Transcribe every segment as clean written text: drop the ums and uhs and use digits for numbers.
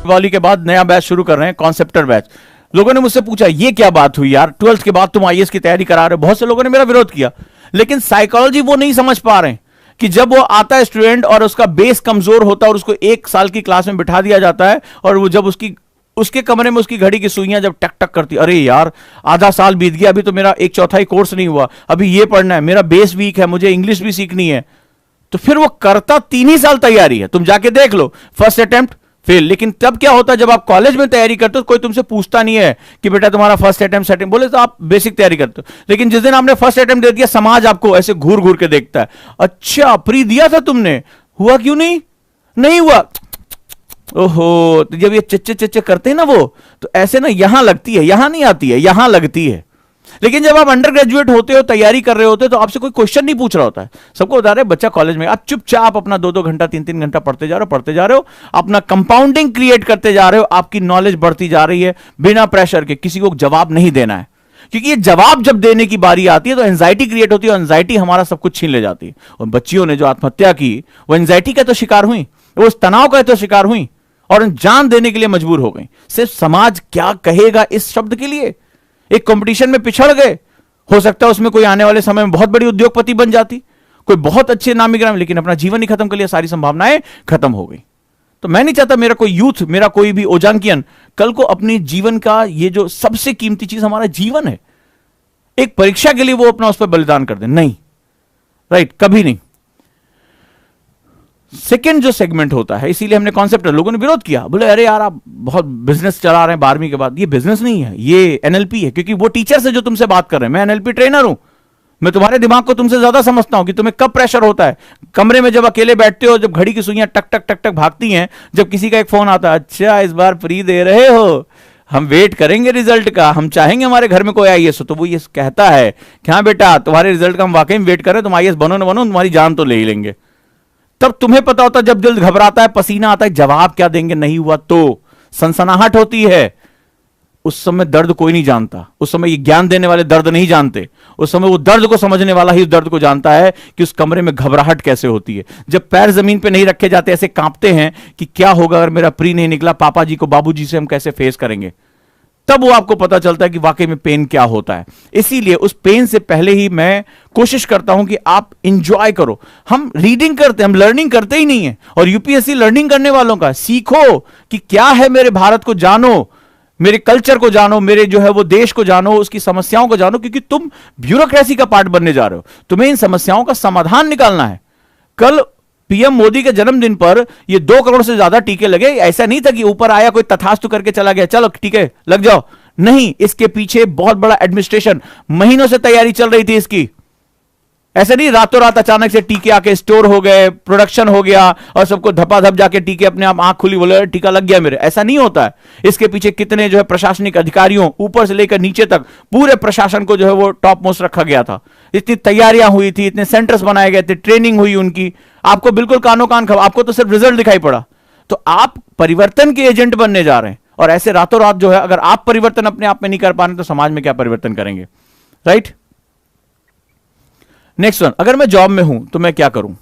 दिवाली के बाद नया बैच शुरू कर रहे हैं, कॉन्सेप्टर बैच। लोगों ने मुझसे पूछा ये क्या बात हुई यार, 12th के बाद तुम आईएएस की तैयारी करा रहे हो। बहुत से लोगों ने मेरा विरोध किया, लेकिन साइकोलॉजी वो नहीं समझ पा रहे हैं कि जब वो आता है स्टूडेंट और उसका बेस कमजोर होता है और उसको 1 साल की क्लास में बिठा दिया जाता है, और वो जब उसके कमरे में उसकी घड़ी की सुइयां जब टक टक करती, अरे यार आधा साल बीत गया, अभी तो मेरा 1/4 कोर्स नहीं हुआ, अभी ये पढ़ना है, मेरा बेस वीक है, मुझे इंग्लिश भी सीखनी है, तो फिर वो करता 3 ही साल तैयारी है। तुम जाके देख लो, फर्स्ट अटेम्प्ट फेल। लेकिन तब क्या होता है, जब आप कॉलेज में तैयारी करते हो कोई तुमसे पूछता नहीं है कि बेटा तुम्हारा फर्स्ट अटेम्प्ट सेकंड, बोले तो आप बेसिक तैयारी करते हो। लेकिन जिस दिन आपने फर्स्ट अटेम्प्ट दे दिया, समाज आपको ऐसे घूर घूर के देखता है, अच्छा प्री दिया था तुमने, हुआ क्यों नहीं, नहीं हुआ, ओहो। तो जब ये चिच्चे चिच्चे करते हैं ना वो, तो ऐसे ना यहां लगती है, यहां नहीं आती है, यहां लगती है। लेकिन जब आप अंडर ग्रेजुएट होते हो, तैयारी कर रहे होते हो, तो आपसे कोई क्वेश्चन नहीं पूछ रहा होता है। सबको बता रहे बच्चा कॉलेज में, आप चुपचाप अपना 2-2 घंटा 3-3 घंटा पढ़ते जा रहे हो, अपना कंपाउंडिंग क्रिएट करते जा रहे हो, आपकी नॉलेज बढ़ती जा रही है बिना प्रेशर के। किसी को जवाब नहीं देना है, क्योंकि ये जवाब जब देने की बारी आती है तो एंजाइटी क्रिएट होती है, एंजाइटी हमारा सब कुछ छीन ले जाती है। और बच्चियों ने जो आत्महत्या की, वो एंजाइटी का तो शिकार हुई, वो उस तनाव का तो शिकार हुई, और जान देने के लिए मजबूर हो गई, सिर्फ समाज क्या कहेगा इस शब्द के लिए। एक कंपटीशन में पिछड़ गए, हो सकता है उसमें कोई आने वाले समय में बहुत बड़ी उद्योगपति बन जाती, कोई बहुत अच्छे नामी ग्राम, लेकिन अपना जीवन ही खत्म कर लिया, सारी संभावनाएं खत्म हो गई। तो मैं नहीं चाहता मेरा कोई यूथ, मेरा कोई भी ओजांकियन कल को अपनी जीवन का, ये जो सबसे कीमती चीज हमारा जीवन है, एक परीक्षा के लिए वो अपना उस पर बलिदान कर दे, नहीं, राइट, कभी नहीं। सेकेंड जो सेगमेंट होता है, इसीलिए हमने कॉन्सेप्ट, लोगों ने विरोध किया, बोले अरे यार आप बहुत बिजनेस चला रहे हैं 12वीं के बाद। ये बिजनेस नहीं है, ये एनएलपी है, क्योंकि वो टीचर से जो तुमसे बात कर रहे हैं, मैं एनएलपी ट्रेनर हूं, मैं तुम्हारे दिमाग को तुमसे ज्यादा समझता हूं कि तुम्हें कब प्रेशर होता है। कमरे में जब अकेले बैठते हो, जब घड़ी की सुइयां टक टक टक टक भागती हैं, जब किसी का एक फोन आता है, अच्छा इस बार प्री दे रहे हो, हम वेट करेंगे रिजल्ट का, हम चाहेंगे हमारे घर में कोई आईएएस हो, तो वो ये कहता है कि हाँ बेटा तुम्हारे रिजल्ट का हम वाकई में वेट करें, तुम आईएएस बनो ना बनो, तुम्हारी जान तो ले ही लेंगे। तब तुम्हें पता होता, जब दिल घबराता है, पसीना आता है, जवाब क्या देंगे, नहीं हुआ तो सनसनाहट होती है। उस समय दर्द कोई नहीं जानता, उस समय ये ज्ञान देने वाले दर्द नहीं जानते, उस समय वो दर्द को समझने वाला ही उस दर्द को जानता है कि उस कमरे में घबराहट कैसे होती है। जब पैर जमीन पे नहीं रखे जाते, ऐसे कांपते हैं कि क्या होगा अगर मेरा प्री नहीं निकला, पापा जी को, बाबू जी से हम कैसे फेस करेंगे, तब वो आपको पता चलता है कि वाकई में पेन क्या होता है। इसीलिए उस पेन से पहले ही मैं कोशिश करता हूं कि आप इंजॉय करो। हम रीडिंग करते हैं, हम लर्निंग करते ही नहीं है, और यूपीएससी लर्निंग करने वालों का, सीखो कि क्या है, मेरे भारत को जानो, मेरे कल्चर को जानो, मेरे जो है वो देश को जानो, उसकी समस्याओं को जानो, क्योंकि तुम ब्यूरोक्रेसी का पार्ट बनने जा रहे हो, तुम्हें इन समस्याओं का समाधान निकालना है। कल पीएम मोदी के जन्मदिन पर ये 2 करोड़ से ज्यादा टीके लगे, ऐसा नहीं था कि ऊपर आया कोई तथास्तु करके चला गया, चलो टीके लग जाओ, नहीं, इसके पीछे बहुत बड़ा एडमिनिस्ट्रेशन, महीनों से तैयारी चल रही थी इसकी। ऐसे नहीं रातों रात अचानक से टीके आके स्टोर हो गए, प्रोडक्शन हो गया और सबको धपाधप जाके टीके अपने आप आंख खुली बोले टीका लग गया मेरे, ऐसा नहीं होता है। इसके पीछे कितने जो है प्रशासनिक अधिकारियों, ऊपर से लेकर नीचे तक पूरे प्रशासन को जो है वो टॉप मोस्ट रखा गया था। इतनी तैयारियां हुई थी, इतने सेंटर्स बनाए गए थे, ट्रेनिंग हुई उनकी, आपको बिल्कुल कानो कान खबर, आपको तो सिर्फ रिजल्ट दिखाई पड़ा। तो आप परिवर्तन के एजेंट बनने जा रहे हैं, और ऐसे रातों रात जो है अगर आप परिवर्तन अपने आप में नहीं कर पा रहे तो समाज में क्या परिवर्तन करेंगे, राइट। नेक्स्ट वन, अगर मैं जॉब में हूं तो मैं क्या करूं।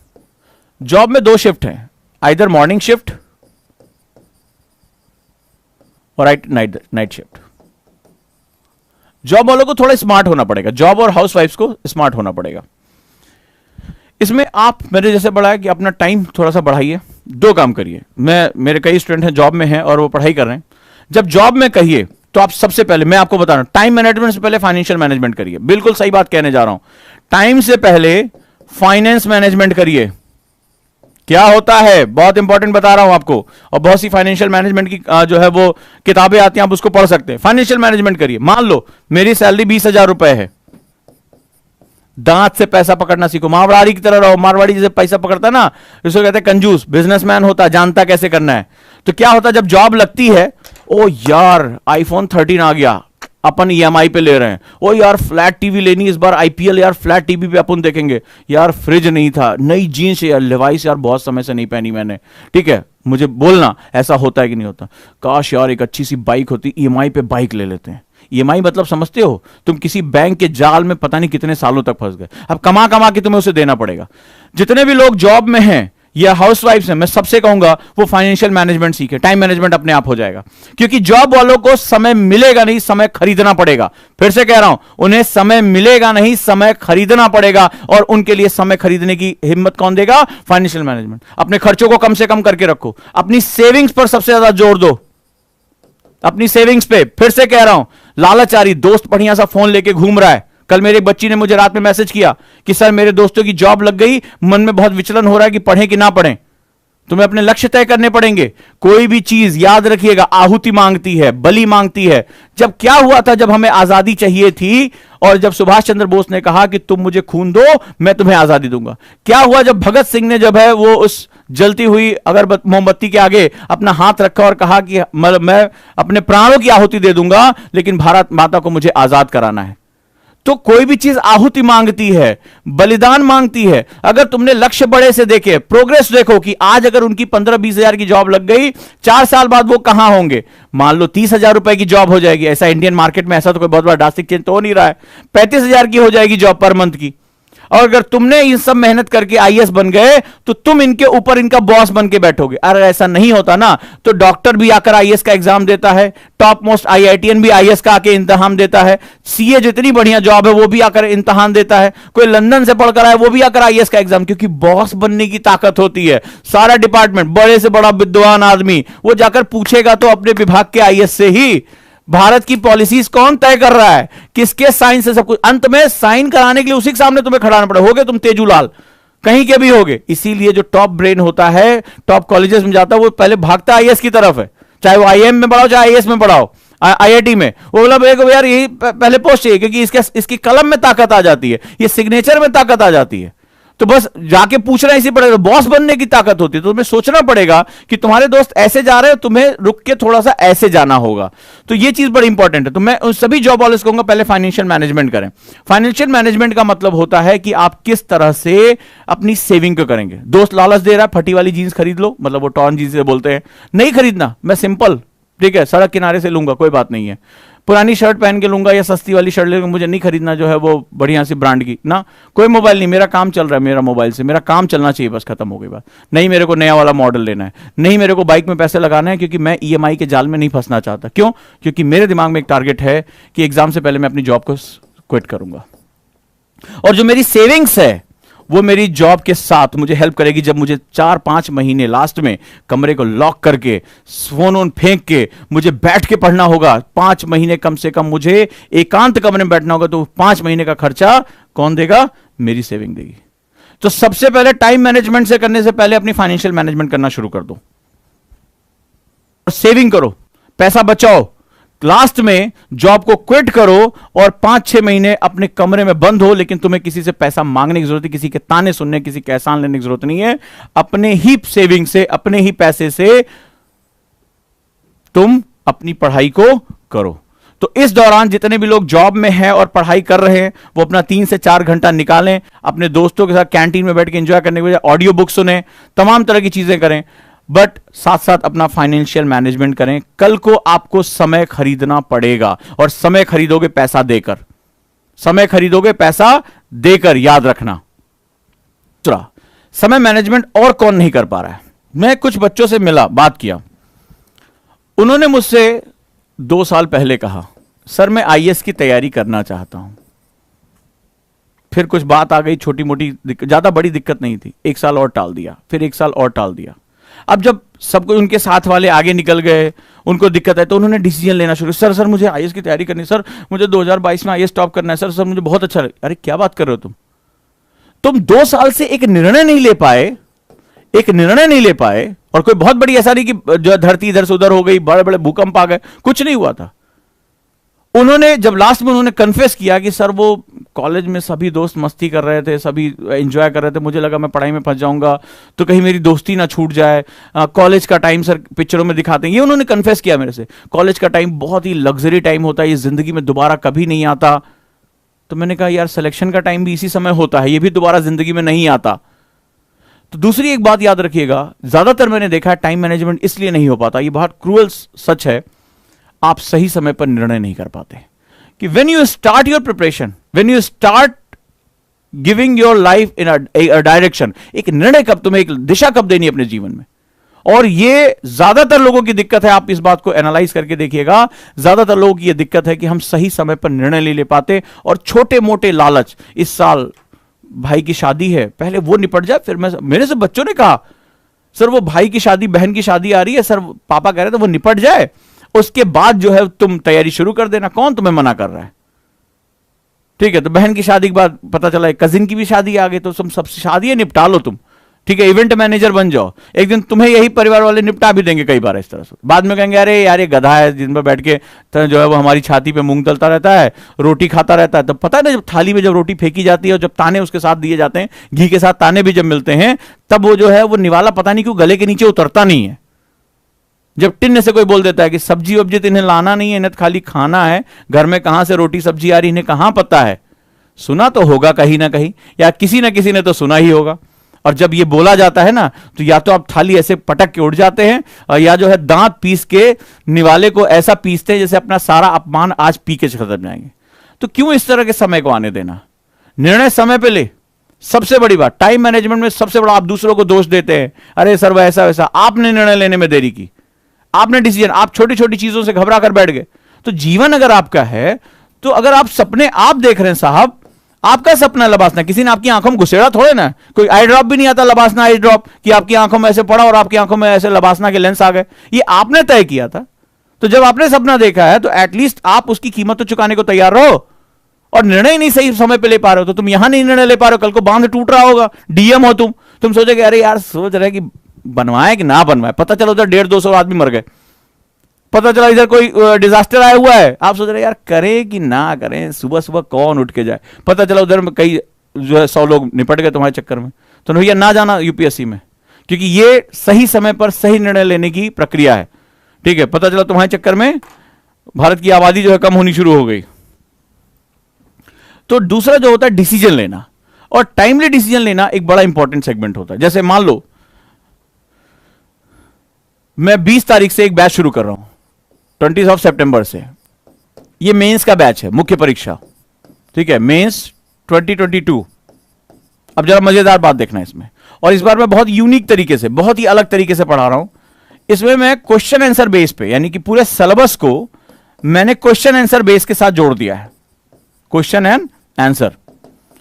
जॉब में 2 शिफ्ट हैं, आइदर मॉर्निंग शिफ्ट और नाइट शिफ्ट। जॉब वालों को थोड़ा स्मार्ट होना पड़ेगा, जॉब और हाउसवाइफ्स को स्मार्ट होना पड़ेगा। इसमें आप मेरे जैसे बढ़ाया कि अपना टाइम थोड़ा सा बढ़ाइए, 2 काम करिए। मेरे कई स्टूडेंट हैं जॉब में हैं और वो पढ़ाई कर रहे हैं। जब जॉब में कहिए तो आप सबसे पहले, मैं आपको बता रहा हूं, टाइम मैनेजमेंट से पहले फाइनेंशियल मैनेजमेंट करिए। बिल्कुल सही बात कहने जा रहा हूं, टाइम से पहले फाइनेंस मैनेजमेंट करिए। क्या होता है, बहुत इंपॉर्टेंट बता रहा हूं आपको, और बहुत सी फाइनेंशियल मैनेजमेंट की जो है वो किताबें आती हैं, आप उसको पढ़ सकते हैं। फाइनेंशियल मैनेजमेंट करिए। मान लो मेरी सैलरी 20,000 रुपए है, दांत से पैसा पकड़ना सीखो, मारवाड़ी की तरह रहो। मारवाड़ी जैसे पैसा पकड़ता है ना, इसको कहते हैं कंजूस, बिजनेसमैन होता है, जानता कैसे करना है। तो क्या होता है जब जॉब लगती है, ओ यार आईफोन 13 आ गया, अपन ईएमआई पे ले रहे हैं, ओ यार फ्लैट टीवी लेनी इस बार, आईपीएल यार फ्लैट टीवी पे अपन देखेंगे, यार फ्रिज नहीं था, नई जीन्स यार, लिवाइस यार बहुत समय से नहीं पहनी मैंने, ठीक है, मुझे बोलना ऐसा होता है कि नहीं होता। काश यार एक अच्छी सी बाइक होती, ईएमआई पे बाइक ले लेते हैं। ईएमआई मतलब समझते हो, तुम किसी बैंक के जाल में पता नहीं कितने सालों तक फंस गए, अब कमा कमा के तुम्हें उसे देना पड़ेगा। जितने भी लोग जॉब में हैं, या हाउसवाइफ्स हैं, मैं सबसे कहूंगा वो फाइनेंशियल मैनेजमेंट सीखे, टाइम मैनेजमेंट अपने आप हो जाएगा। क्योंकि जॉब वालों को समय मिलेगा नहीं, समय खरीदना पड़ेगा। फिर से कह रहा हूं, उन्हें समय मिलेगा नहीं, समय खरीदना पड़ेगा। और उनके लिए समय खरीदने की हिम्मत कौन देगा? Financial management. अपने खर्चों को कम से कम करके रखो, अपनी सेविंग्स पर सबसे ज्यादा जोर दो, अपनी सेविंग्स पे। फिर से कह रहा हूं, लालचारी दोस्त बढ़िया सा फोन लेके घूम रहा है। कल मेरे बच्ची ने मुझे रात में मैसेज किया कि सर मेरे दोस्तों की जॉब लग गई, मन में बहुत विचलन हो रहा है कि पढ़ें कि ना पढ़ें। तुम्हें अपने लक्ष्य तय करने पड़ेंगे। कोई भी चीज याद रखिएगा, आहुति मांगती है, बलि मांगती है। जब क्या हुआ था, जब हमें आजादी चाहिए थी और जब सुभाष चंद्र बोस ने कहा कि तुम मुझे खून दो, मैं तुम्हें आजादी दूंगा। क्या हुआ जब भगत सिंह ने जो है वो उस जलती हुई अगरबत्ती मोमबत्ती के आगे अपना हाथ रखा और कहा कि मैं अपने प्राणों की आहुति दे दूंगा, लेकिन भारत माता को मुझे आजाद कराना है। तो कोई भी चीज आहुति मांगती है, बलिदान मांगती है। अगर तुमने लक्ष्य बड़े से देखे, प्रोग्रेस देखो कि आज अगर उनकी 15-20 हजार की जॉब लग गई, 4 साल बाद वो कहां होंगे? मान लो 30 हजार रुपए की जॉब हो जाएगी। ऐसा इंडियन मार्केट में ऐसा तो कोई बहुत बड़ा ड्रास्टिक चेंज तो हो नहीं रहा है। 35 हजार की हो जाएगी जॉब पर मंथ की। और अगर तुमने ये सब मेहनत करके आईएएस बन गए तो तुम इनके ऊपर इनका बॉस बन के बैठोगे। अगर ऐसा नहीं होता ना तो डॉक्टर भी आकर आईएएस का एग्जाम देता है, टॉप मोस्ट आईआईटीएन भी आईएएस का आके इम्तिहान देता है, सीए जितनी बढ़िया जॉब है वो भी आकर इम्तिहान देता है, कोई लंदन से पढ़कर आए वो भी आकर आईएएस का एग्जाम, क्योंकि बॉस बनने की ताकत होती है। सारा डिपार्टमेंट, बड़े से बड़ा विद्वान आदमी वो जाकर पूछेगा तो अपने विभाग के आईएएस से ही भारत की पॉलिसीज कौन तय कर रहा है, किसके साइन से सब कुछ। अंत में साइन कराने के लिए उसी के सामने तुम्हें खड़ाना पड़े। होगे तुम तेजूलाल, कहीं के भी होगे। इसीलिए जो टॉप ब्रेन होता है, टॉप कॉलेजेस में जाता है, वो पहले भागता आईएएस की तरफ है। चाहे वो आईएम में पढ़ाओ, चाहे आईएएस में पढ़ाओ, आईआईटी में। वो बोला यार यही पहले पोस्ट चाहिए, क्योंकि इसकी कलम में ताकत आ जाती है, ये सिग्नेचर में ताकत आ जाती है। तो बस जाके पूछना इसी पड़ेगा। बॉस बनने की ताकत होती है। तो तुम्हें सोचना पड़ेगा कि तुम्हारे दोस्त ऐसे जा रहे हैं, तुम्हें रुक के थोड़ा सा ऐसे जाना होगा। तो ये चीज बड़ी इंपॉर्टेंट है। तो मैं उन सभी जॉब वाले कहूंगा पहले फाइनेंशियल मैनेजमेंट करें। फाइनेंशियल मैनेजमेंट का मतलब होता है कि आप किस तरह से अपनी सेविंग को करेंगे। दोस्त लालच दे रहा है, फटी वाली जींस खरीद लो, मतलब वो टॉर्न जींस से बोलते हैं, नहीं खरीदना, मैं सिंपल, ठीक है, सड़क किनारे से लूंगा, कोई बात नहीं है। पुरानी शर्ट पहन के लूंगा या सस्ती वाली शर्ट लेंगे, मुझे नहीं खरीदना जो है वो बढ़िया सी ब्रांड की ना। कोई मोबाइल नहीं, मेरा काम चल रहा है, मेरा मोबाइल से मेरा काम चलना चाहिए, बस खत्म हो गई बात। नहीं मेरे को नया वाला मॉडल लेना है, नहीं मेरे को बाइक में पैसे लगाना है, क्योंकि मैं ईएमआई के जाल में नहीं फंसना चाहता। क्यों? क्योंकि मेरे दिमाग में एक टारगेट है कि एग्जाम से पहले मैं अपनी जॉब को क्विट करूंगा। और जो मेरी सेविंग्स है वो मेरी जॉब के साथ मुझे हेल्प करेगी। जब मुझे 4-5 महीने लास्ट में कमरे को लॉक करके फोन फेंक के मुझे बैठ के पढ़ना होगा, 5 महीने कम से कम मुझे एकांत कमरे में बैठना होगा, तो 5 महीने का खर्चा कौन देगा? मेरी सेविंग देगी। तो सबसे पहले टाइम मैनेजमेंट से करने से पहले अपनी फाइनेंशियल मैनेजमेंट करना शुरू कर दो और सेविंग करो, पैसा बचाओ। लास्ट में जॉब को क्विट करो और 5-6 महीने अपने कमरे में बंद हो, लेकिन तुम्हें किसी से पैसा मांगने की जरूरत नहीं, किसी के ताने सुनने, किसी के एहसान लेने की जरूरत नहीं है। अपने ही सेविंग से, अपने ही पैसे से तुम अपनी पढ़ाई को करो। तो इस दौरान जितने भी लोग जॉब में हैं और पढ़ाई कर रहे हैं, वो अपना 3 से 4 घंटा निकालें, अपने दोस्तों के साथ कैंटीन में बैठ के एंजॉय करने के बजाय ऑडियो बुक सुने, तमाम तरह की चीजें करें, बट साथ साथ अपना फाइनेंशियल मैनेजमेंट करें। कल को आपको समय खरीदना पड़ेगा, और समय खरीदोगे पैसा देकर, समय खरीदोगे पैसा देकर, याद रखना। दूसरा, समय मैनेजमेंट और कौन नहीं कर पा रहा है? मैं कुछ बच्चों से मिला, बात किया, उन्होंने मुझसे 2 साल पहले कहा, सर मैं आईएएस की तैयारी करना चाहता हूं। फिर कुछ बात आ गई, छोटी मोटी, ज्यादा बड़ी दिक्कत नहीं थी, 1 साल और टाल दिया, फिर 1 साल और टाल दिया। अब जब सब कोई, उनके साथ वाले आगे निकल गए, उनको दिक्कत है, तो उन्होंने डिसीजन लेना शुरू। सर मुझे आईएएस की तैयारी करनी, सर मुझे 2022 में आईएएस टॉप करना है, सर मुझे बहुत अच्छा लगे। अरे क्या बात कर रहे हो तुम 2 साल से एक निर्णय नहीं ले पाए, एक निर्णय नहीं ले पाए। और कोई बहुत बड़ी ऐसा नहीं कि जो धरती इधर से उधर हो गई, बड़े बड़े भूकंप आ गए, कुछ नहीं हुआ था। उन्होंने जब लास्ट में उन्होंने कन्फेस किया कि सर वो कॉलेज में सभी दोस्त मस्ती कर रहे थे, सभी एंजॉय कर रहे थे, मुझे लगा मैं पढ़ाई में फंस जाऊंगा तो कहीं मेरी दोस्ती ना छूट जाए। कॉलेज का टाइम सर पिक्चरों में दिखाते हैं, ये उन्होंने कन्फेस किया मेरे से। कॉलेज का टाइम बहुत ही लग्जरी टाइम होता है, ये जिंदगी में दोबारा कभी नहीं आता। तो मैंने कहा यार सिलेक्शन का टाइम भी इसी समय होता है, ये भी दोबारा जिंदगी में नहीं आता। तो दूसरी एक बात याद रखिएगा, ज्यादातर मैंने देखा है टाइम मैनेजमेंट इसलिए नहीं हो पाता, ये बहुत क्रूअल सच है, आप सही समय पर निर्णय नहीं कर पाते। कि when you start your preparation, when you start giving your life in a direction, एक निर्णय कब, तुम्हें एक दिशा कब देनी अपने जीवन में। और ये ज्यादातर लोगों की दिक्कत है, आप इस बात को एनालाइज करके देखिएगा, ज्यादातर लोगों की ये दिक्कत है कि हम सही समय पर निर्णय ले पाते, और छोटे मोटे लालच, इस साल भाई की शादी है, पहले वो निपट जाए, फिर मैं, मेरे से बच्चों ने कहा सर वो भाई की शादी, बहन की शादी आ रही है सर, पापा कह रहे थे वो निपट जाए, उसके बाद जो है तुम तैयारी शुरू कर देना, कौन तुम्हें मना कर रहा है। ठीक है, तो बहन की शादी के बाद पता चला कजिन की भी शादी आ गई, तो तुम सब शादी निपटा लो तुम, ठीक है, इवेंट मैनेजर बन जाओ, एक दिन तुम्हें यही परिवार वाले निपटा भी देंगे कई बार इस तरह से। बाद में कहेंगे अरे यार ये गधा है, दिन भर बैठ के तो जो है वो हमारी छाती पे मूंग तलता रहता है, रोटी खाता रहता है। तो पता है ना, जब थाली में जब रोटी फेंकी जाती है और जब ताने उसके साथ दिए जाते हैं, घी के साथ ताने भी जब मिलते हैं, तब वो जो है वो निवाला पता नहीं क्यों गले के नीचे उतरता नहीं है। जब टिन्न से कोई बोल देता है कि सब्जी वब्जी तो इन्हें लाना नहीं है, इन्हें खाली खाना है, घर में कहां से रोटी सब्जी आ रही, इन्हें कहां पता है। सुना तो होगा कहीं ना कहीं, या किसी ना किसी ने तो सुना ही होगा। और जब ये बोला जाता है ना, तो या तो आप थाली ऐसे पटक के उड़ जाते हैं, और या जो है दांत पीस के निवाले को ऐसा पीसते हैं जैसे अपना सारा अपमान आज पी के खत्म जाएंगे। तो क्यों इस तरह के समय को आने देना, निर्णय समय पे ले। सबसे बड़ी बात टाइम मैनेजमेंट में सबसे बड़ा, आप दूसरों को दोष देते हैं, अरे सर वैसा वैसा, आपने निर्णय लेने में देरी की, आपने डिसीजन, आप छोटी छोटी चीजों से घबरा कर बैठ गए। तो जीवन अगर आपका है, तो अगर आप सपने आप देख रहे हैं साहब, आपका सपना लबासना, किसी ने आपकी आंखों में घुसेड़ा थोड़े ना, कोई आई ड्रॉप भी नहीं आता, लबासना आई ड्रॉप, कि आपकी आंखों में ऐसे पड़ा और आपकी आंखों में ऐसे लबासना के लेंस आ गए, ये आपने तय किया था। तो जब आपने सपना देखा है, तो एटलीस्ट आप उसकी कीमत तो चुकाने को तैयार रहो। और निर्णय नहीं सही समय पे ले पा रहे हो, तो तुम यहां नहीं निर्णय ले पा रहे हो, कल को बांध टूट रहा होगा, डीएम हो तुम सोचोगे अरे यार सोच रहे कि बनवाए कि ना बनवाए, पता चलो उधर 150-200 आदमी मर गए, पता चला इधर कोई डिजास्टर आया हुआ है, आप सोच रहे यार करें कि ना करें, सुबह सुबह कौन उठ के जाए, पता चला उधर में कई जो है 100 लोग निपट गए तुम्हारे चक्कर में। तो भैया ना जाना यूपीएससी में, क्योंकि ये सही समय पर सही निर्णय लेने की प्रक्रिया है। ठीक है, पता चला तुम्हारे चक्कर में भारत की आबादी जो है कम होनी शुरू हो गई। तो दूसरा जो होता है डिसीजन लेना, और टाइमली डिसीजन लेना एक बड़ा इंपॉर्टेंट सेगमेंट होता है। जैसे मान लो मैं 20 तारीख से एक बैच शुरू कर रहा हूं, 20 सितंबर से, ये मेंस का बैच है, मुख्य परीक्षा, ठीक है, मेंस 2022। अब जरा मजेदार बात देखना इसमें, और इस बार मैं बहुत यूनिक तरीके से, बहुत ही अलग तरीके से पढ़ा रहा हूं। इसमें मैं क्वेश्चन आंसर बेस पे, यानी कि पूरे सिलेबस को मैंने क्वेश्चन आंसर बेस के साथ जोड़ दिया है। क्वेश्चन एंड आंसर,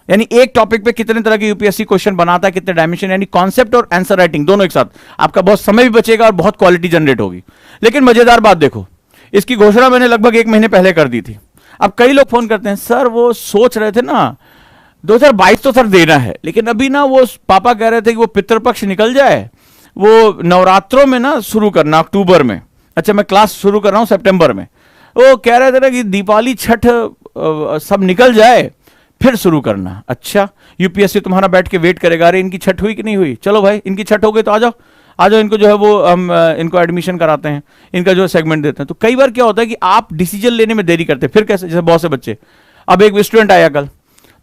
यानी एक टॉपिक पे कितने तरह के यूपीएससी क्वेश्चन बनाता है, कितने डायमेंशन, यानी कॉन्सेप्ट और आंसर राइटिंग दोनों एक साथ। आपका बहुत समय भी बचेगा और बहुत क्वालिटी जनरेट होगी। लेकिन मजेदार बात देखो, इसकी घोषणा मैंने लगभग 1 महीने पहले कर दी थी। अब कई लोग फोन करते हैं, सर वो सोच रहे थे ना 2022 तो सर देना है, लेकिन अभी ना वो पापा कह रहे थे कि वो पितृपक्ष निकल जाए, वो नवरात्रों में ना शुरू करना, अक्टूबर में। अच्छा, मैं क्लास शुरू कर रहा हूं सितंबर में। वो कह रहे थे ना कि दीपावली छठ सब निकल जाए फिर शुरू करना। अच्छा, यूपीएससी तुम्हारा बैठ के वेट करेगा, अरे इनकी छठ हुई कि नहीं हुई, चलो भाई इनकी छठ हो गई तो आ जाओ आ जाओ, इनको जो है वो हम इनको एडमिशन कराते हैं, इनका जो सेगमेंट देते हैं। तो कई बार क्या होता है कि आप डिसीजन लेने में देरी करते हैं। फिर कैसे, जैसे बहुत से बच्चे, अब एक स्टूडेंट आया कल,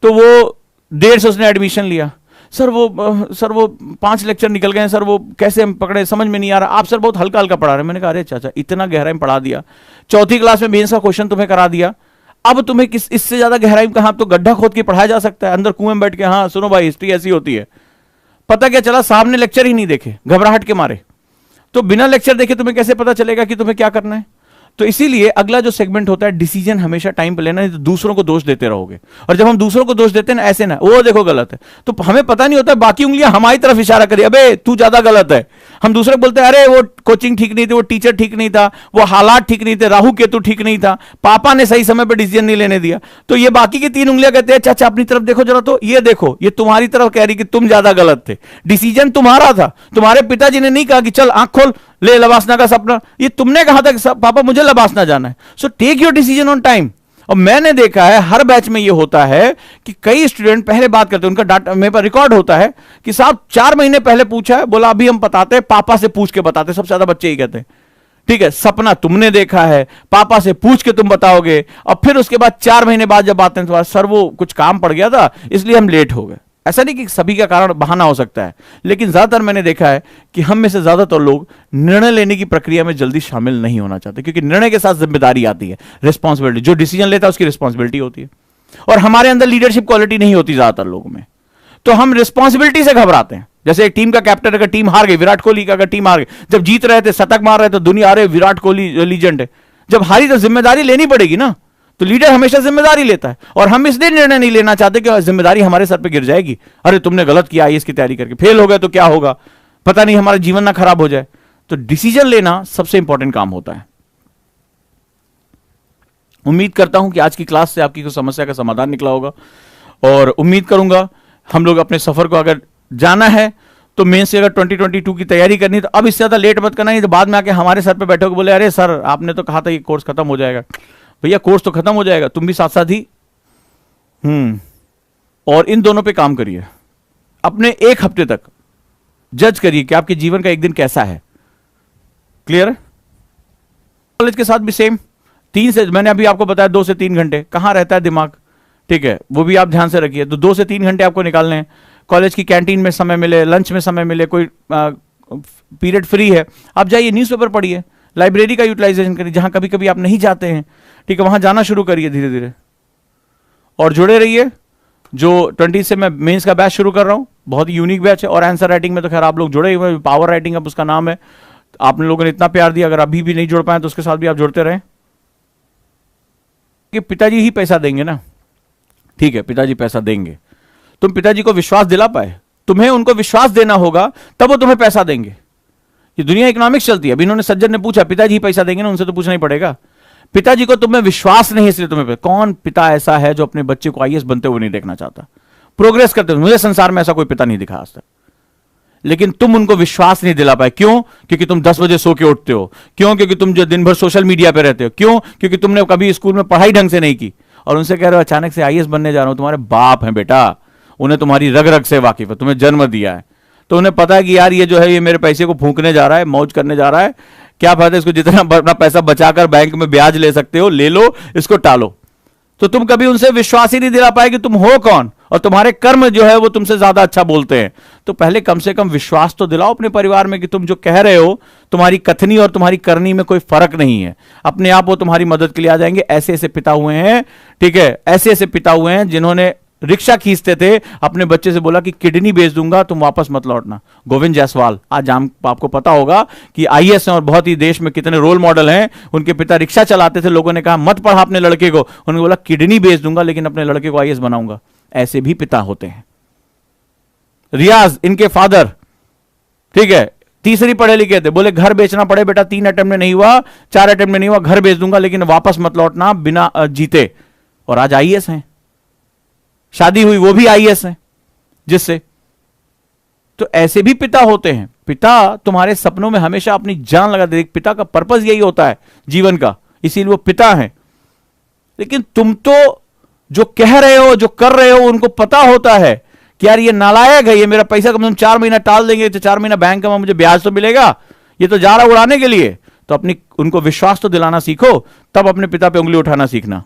तो वो देर से उसने एडमिशन लिया, सर वो 5 लेक्चर निकल गए सर, वो कैसे हम पकड़े, समझ में नहीं आ रहा, आप सर बहुत हल्का हल्का पढ़ा रहे हैं। मैंने कहा अरे चाचा इतना गहराई में पढ़ा दिया, 4th क्लास में मेंस का क्वेश्चन तुम्हें करा दिया, अब तुम्हें किस इससे ज्यादा गहराई में कहां, तो गड्ढा खोद के पढ़ाया जा सकता है अंदर कुएं में बैठ के। हाँ सुनो भाई, हिस्ट्री ऐसी होती है। पता क्या चला, साहब ने लेक्चर ही नहीं देखे, घबराहट के मारे। तो बिना लेक्चर देखे तुम्हें कैसे पता चलेगा कि तुम्हें क्या करना है। तो इसीलिए अगला जो सेगमेंट होता है, डिसीजन हमेशा टाइम पे लेना, नहीं तो दूसरों को दोष देते रहोगे। और जब हम दूसरों को दोष देते हैं ना, ऐसे ना वो देखो गलत है, तो हमें पता नहीं होता, बाकी उंगलियां हमारी तरफ इशारा करिए, अबे तू ज्यादा गलत है। हम दूसरे को बोलते हैं अरे वो कोचिंग ठीक नहीं थी, वो टीचर ठीक नहीं था, वो हालात ठीक नहीं थे, राहु केतु ठीक नहीं था, पापा ने सही समय पर डिसीजन नहीं लेने दिया। तो ये बाकी की 3 उंगलियां कहते हैं चाचा अपनी तरफ देखो जरा, तो ये देखो ये तुम्हारी तरफ कह रही कि तुम ज्यादा गलत थे, डिसीजन तुम्हारा था। तुम्हारे पिताजी ने नहीं कहा कि चल आंख खोल ले लबासना का सपना, ये तुमने कहा था कि पापा मुझे लबासना जाना है। So take your decision on time. और मैंने देखा है हर बैच में ये होता है कि कई स्टूडेंट पहले बात करते हैं, उनका डाटा मेरे पास रिकॉर्ड होता है कि साहब 4 महीने पहले पूछा है, बोला अभी हम बताते हैं, पापा से पूछ के बताते। सबसे ज्यादा बच्चे ही कहते हैं ठीक है, सपना तुमने देखा है, पापा से पूछ के तुम बताओगे। और फिर उसके बाद 4 महीने बाद जब आते हैं तो सर वो कुछ काम पड़ गया था इसलिए हम लेट हो गए। ऐसा नहीं कि सभी का कारण बहाना हो सकता है, लेकिन ज्यादातर मैंने देखा है कि हम में से ज्यादातर लोग निर्णय लेने की प्रक्रिया में जल्दी शामिल नहीं होना चाहते, क्योंकि निर्णय के साथ जिम्मेदारी आती है, रिस्पॉन्सिबिलिटी। जो डिसीजन लेता है उसकी रिस्पॉन्सिबिलिटी होती है। और हमारे अंदर लीडरशिप क्वालिटी नहीं होती ज्यादातर लोगों में, तो हम रिस्पॉन्सिबिलिटी से घबराते हैं। जैसे एक टीम का कैप्टन, अगर टीम हार गई, विराट कोहली का अगर टीम हार गई, जब जीत रहे थे शतक मार रहे थे, दुनिया अरे विराट कोहली लीजेंड है, जब हारी तो जिम्मेदारी लेनी पड़ेगी ना। तो लीडर हमेशा जिम्मेदारी लेता है, और हम इसलिए निर्णय नहीं लेना चाहते कि जिम्मेदारी हमारे सर पे गिर जाएगी, अरे तुमने गलत किया, आईएएस की तैयारी करके फेल हो गए तो क्या होगा, पता नहीं हमारा जीवन ना खराब हो जाए। तो डिसीजन लेना सबसे इंपॉर्टेंट काम होता है। उम्मीद करता हूं कि आज की क्लास से आपकी कुछ समस्या का समाधान निकला होगा, और उम्मीद करूंगा हम लोग अपने सफर को, अगर जाना है तो मेंस से अगर 2022 की तैयारी करनी तो अब इससे ज्यादा लेट मत करना, नहीं तो बाद में आके हमारे सर पे बैठोगे बोले अरे सर आपने तो कहा था ये कोर्स खत्म हो जाएगा। भैया कोर्स तो खत्म हो जाएगा, तुम भी साथ साथ ही और इन दोनों पे काम करिए। अपने एक हफ्ते तक जज करिए कि आपके जीवन का एक दिन कैसा है। क्लियर है? कॉलेज के साथ भी सेम, 3 से, मैंने अभी आपको बताया 2 से 3 घंटे कहां रहता है दिमाग, ठीक है, वो भी आप ध्यान से रखिए। तो 2 से 3 घंटे आपको निकालने हैं। कॉलेज की कैंटीन में समय मिले, लंच में समय मिले, कोई पीरियड फ्री है, आप जाइए न्यूज़पेपर पढ़िए, लाइब्रेरी का यूटिलाइजेशन करिए, जहां कभी कभी आप नहीं जाते हैं, ठीक है, वहां जाना शुरू करिए धीरे धीरे, और जुड़े रहिए। जो 20 से मैं मेंस का बैच शुरू कर रहा हूं, बहुत ही यूनिक बैच है, और आंसर राइटिंग में तो खैर आप लोग जुड़े हुए हैं, पावर राइटिंग अब उसका नाम है। आपने लोगों ने इतना प्यार दिया, अगर अभी भी नहीं जुड़ पाए तो उसके साथ भी आप जुड़ते रहें, कि पिताजी ही पैसा देंगे ना, ठीक है, पिताजी पैसा देंगे, तुम पिताजी को विश्वास दिला पाए, तुम्हें उनको विश्वास देना होगा तब वो तुम्हें पैसा देंगे। ये दुनिया इकोनॉमिक्स चलती है। अभी इन्होंने सज्जन ने पूछा पिताजी ही पैसा देंगे ना, उनसे तो पूछना ही पड़ेगा। पिताजी को तुम्हें विश्वास नहीं, इसलिए तुम्हें, कौन पिता ऐसा है जो अपने बच्चे को आईएएस बनते हुए नहीं देखना चाहता, प्रोग्रेस करते हुए? मुझे संसार में ऐसा कोई पिता नहीं दिखा आज तक, लेकिन तुम उनको विश्वास नहीं दिला पाए। क्यों? क्योंकि तुम 10 बजे सो के उठते हो। क्यों? क्योंकि तुम जो दिन भर सोशल मीडिया पे रहते हो। क्यों? क्योंकि तुमने कभी स्कूल में पढ़ाई ढंग से नहीं की, और उनसे कह रहे हो अचानक से आईएएस बनने जा रहा हूं। तुम्हारे बाप हैं बेटा, उन्हें तुम्हारी रग रग से वाकिफ है, तुम्हें जन्म दिया है, तो उन्हें पता है कि यार ये जो है ये मेरे पैसे को फूंकने जा रहा है, मौज करने जा रहा है, क्या फायदा इसको, जितना अपना पैसा बचाकर बैंक में ब्याज ले सकते हो ले लो, इसको टालो। तो तुम कभी उनसे विश्वास ही नहीं दिला पाए कि तुम हो कौन, और तुम्हारे कर्म जो है वो तुमसे ज्यादा अच्छा बोलते हैं। तो पहले कम से कम विश्वास तो दिलाओ अपने परिवार में कि तुम जो कह रहे हो, तुम्हारी कथनी और तुम्हारी करनी में कोई फर्क नहीं है। अपने आप वो तुम्हारी मदद के लिए आ जाएंगे। ऐसे ऐसे पिता हुए हैं, ठीक है, ऐसे ऐसे पिता हुए हैं जिन्होंने रिक्शा खींचते थे, अपने बच्चे से बोला कि किडनी बेच दूंगा, तुम वापस मत लौटना। गोविंद जायसवाल, आज आपको पता होगा कि आईएएस हैं, और बहुत ही देश में कितने रोल मॉडल हैं। उनके पिता रिक्शा चलाते थे, लोगों ने कहा मत पढ़ा अपने लड़के को, उन्होंने बोला किडनी बेच दूंगा लेकिन अपने लड़के को आईएएस बनाऊंगा। ऐसे भी पिता होते हैं। रियाज, इनके फादर, ठीक है, तीसरी पढ़े लिखे थे, बोले घर बेचना पड़े बेटा, 3 अटेम्प्ट में नहीं हुआ, 4 अटेम्प्ट में नहीं हुआ, घर बेच दूंगा लेकिन वापस मत लौटना बिना जीते, और आज आईएएस हैं। शादी हुई, वो भी आईएएस हैं जिससे। तो ऐसे भी पिता होते हैं। पिता तुम्हारे सपनों में हमेशा अपनी जान लगा दे। पिता का पर्पस यही होता है जीवन का, इसीलिए वो पिता हैं। लेकिन तुम तो जो कह रहे हो, जो कर रहे हो, उनको पता होता है कि यार ये नालायक है, ये मेरा पैसा कम से कम 4 महीना टाल देंगे तो 4 महीना बैंक में मुझे ब्याज तो मिलेगा, ये तो जा रहा उड़ाने के लिए। तो अपनी उनको विश्वास तो दिलाना सीखो, तब अपने पिता पे उंगली उठाना सीखना।